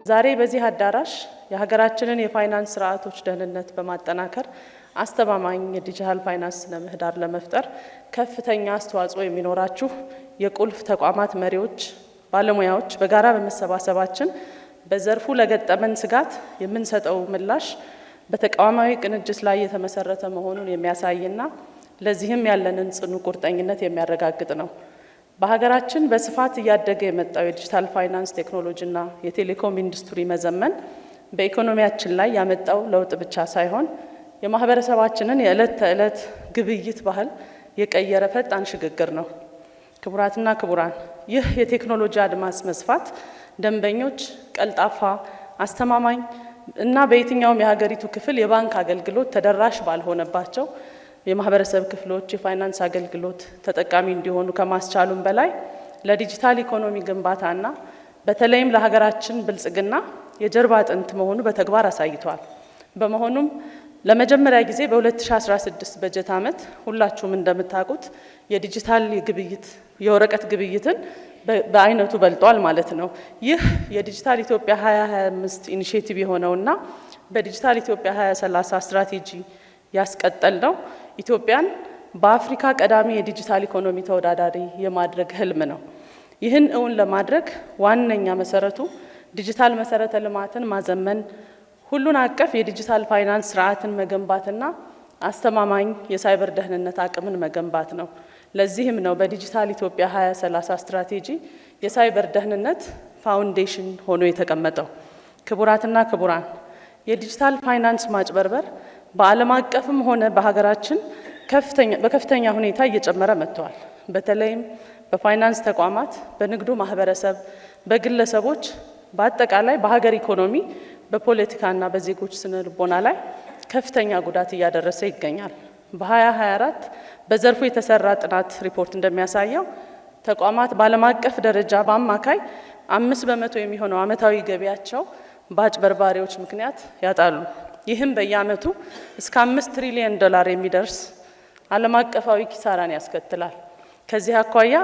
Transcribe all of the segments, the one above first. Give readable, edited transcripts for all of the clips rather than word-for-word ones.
ዛሬ በዚህ አዳራሽ የሀገራችንን የፋይናንስ ስርዓቶች ደህንነት በማጠናከር አስተማማኝ የዲጂታል ፋይናንስ ለምህዳር ለመፍጠር ከፍተኛ አስተዋጽኦ የሚኖራችሁ የቁልፍ ተቋማት መሪዎች፣ ባለሙያዎች በጋራ በመሰባሰባችን በዘርፉ ለገጠመን ስጋት የምንሰጠው ምላሽ በተቋማዊ ቅንጅት ላይ የተመሰረተ መሆኑን የሚያሳይና ለዚህም ያለንን ጽኑ ቁርጠኝነት የሚያረጋግጥ ነው። በሀገራችን በስፋት እያደገ የመጣው የዲጂታል ፋይናንስ ቴክኖሎጂና የቴሌኮም ኢንዱስትሪ መዘመን በኢኮኖሚያችን ላይ ያመጣው ለውጥ ብቻ ሳይሆን የማህበረሰባችንን የዕለት ተዕለት ግብይት ባህል የቀየረ ፈጣን ሽግግር ነው። ክቡራትና ክቡራን፣ ይህ የቴክኖሎጂ አድማስ መስፋት ደንበኞች ቀልጣፋ፣ አስተማማኝ እና በየትኛውም የሀገሪቱ ክፍል የባንክ አገልግሎት ተደራሽ ባልሆነባቸው የማህበረሰብ ክፍሎች የፋይናንስ አገልግሎት ተጠቃሚ እንዲሆኑ ከማስቻሉም በላይ ለዲጂታል ኢኮኖሚ ግንባታና በተለይም ለሀገራችን ብልጽግና የጀርባ አጥንት መሆኑ በተግባር አሳይቷል። በመሆኑም ለመጀመሪያ ጊዜ በ2016 በጀት ዓመት ሁላችሁም እንደምታውቁት የዲጂታል የወረቀት ግብይትን በአይነቱ በልጧል ማለት ነው። ይህ የዲጂታል ኢትዮጵያ 2025 ኢኒሼቲቭ የሆነውና በዲጂታል ኢትዮጵያ 2030 ስትራቴጂ ያስቀጠል ነው ኢትዮጵያን በአፍሪካ ቀዳሚ የዲጂታል ኢኮኖሚ ተወዳዳሪ የማድረግ ህልም ነው። ይህን እውን ለማድረግ ዋነኛ መሰረቱ ዲጂታል መሰረተ ልማትን ማዘመን፣ ሁሉን አቀፍ የዲጂታል ፋይናንስ ስርዓትን መገንባትና አስተማማኝ የሳይበር ደህንነት አቅምን መገንባት ነው። ለዚህም ነው በዲጂታል ኢትዮጵያ 2030 ስትራቴጂ የሳይበር ደህንነት ፋውንዴሽን ሆኖ የተቀመጠው። ክቡራትና ክቡራን፣ የዲጂታል ፋይናንስ ማጭበርበር በዓለም አቀፍም ሆነ በሀገራችን በከፍተኛ ሁኔታ እየጨመረ መጥቷል። በተለይም በፋይናንስ ተቋማት፣ በንግዱ ማህበረሰብ፣ በግለሰቦች፣ በአጠቃላይ በሀገር ኢኮኖሚ፣ በፖለቲካና በዜጎች ስነ ልቦና ላይ ከፍተኛ ጉዳት እያደረሰ ይገኛል። በ2024 በዘርፉ የተሰራ ጥናት ሪፖርት እንደሚያሳየው ተቋማት በዓለም አቀፍ ደረጃ በአማካይ 5% የሚሆነው ዓመታዊ ገቢያቸው በአጭበርባሪዎች ምክንያት ያጣሉ። ይህም በየዓመቱ እስከ $5 ትሪሊየን የሚደርስ ዓለም አቀፋዊ ኪሳራን ያስከትላል። ከዚህ አኳያ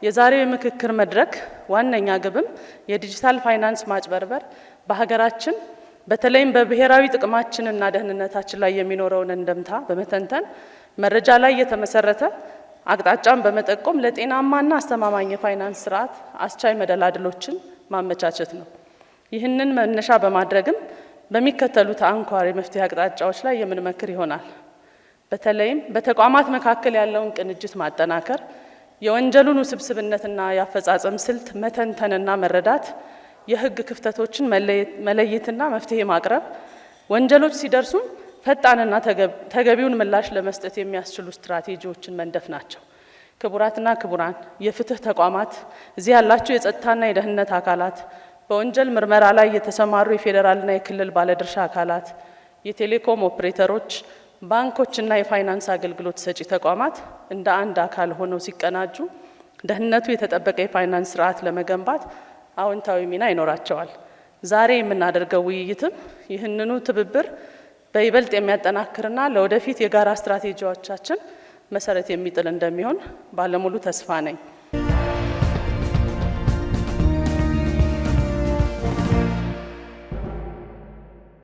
የዛሬው የምክክር መድረክ ዋነኛ ግብም የዲጂታል ፋይናንስ ማጭበርበር በሀገራችን በተለይም በብሔራዊ ጥቅማችንና ደህንነታችን ላይ የሚኖረውን እንደምታ በመተንተን መረጃ ላይ የተመሰረተ አቅጣጫን በመጠቆም ለጤናማና አስተማማኝ የፋይናንስ ስርዓት አስቻይ መደላድሎችን ማመቻቸት ነው። ይህንን መነሻ በማድረግም በሚከተሉት አንኳር የመፍትሄ አቅጣጫዎች ላይ የምንመክር ይሆናል። በተለይም በተቋማት መካከል ያለውን ቅንጅት ማጠናከር፣ የወንጀሉን ውስብስብነትና የአፈጻጸም ስልት መተንተንና መረዳት፣ የህግ ክፍተቶችን መለየትና መፍትሄ ማቅረብ፣ ወንጀሎች ሲደርሱ ፈጣንና ተገቢውን ምላሽ ለመስጠት የሚያስችሉ ስትራቴጂዎችን መንደፍ ናቸው። ክቡራትና ክቡራን፣ የፍትህ ተቋማት፣ እዚህ ያላችሁ የጸጥታና የደህንነት አካላት፣ በወንጀል ምርመራ ላይ የተሰማሩ የፌዴራልና የክልል ባለድርሻ አካላት፣ የቴሌኮም ኦፕሬተሮች፣ ባንኮችና የፋይናንስ አገልግሎት ሰጪ ተቋማት እንደ አንድ አካል ሆነው ሲቀናጁ ደህንነቱ የተጠበቀ የፋይናንስ ስርዓት ለመገንባት አዎንታዊ ሚና ይኖራቸዋል። ዛሬ የምናደርገው ውይይትም ይህንኑ ትብብር በይበልጥ የሚያጠናክርና ለወደፊት የጋራ ስትራቴጂዎቻችን መሰረት የሚጥል እንደሚሆን ባለሙሉ ተስፋ ነኝ።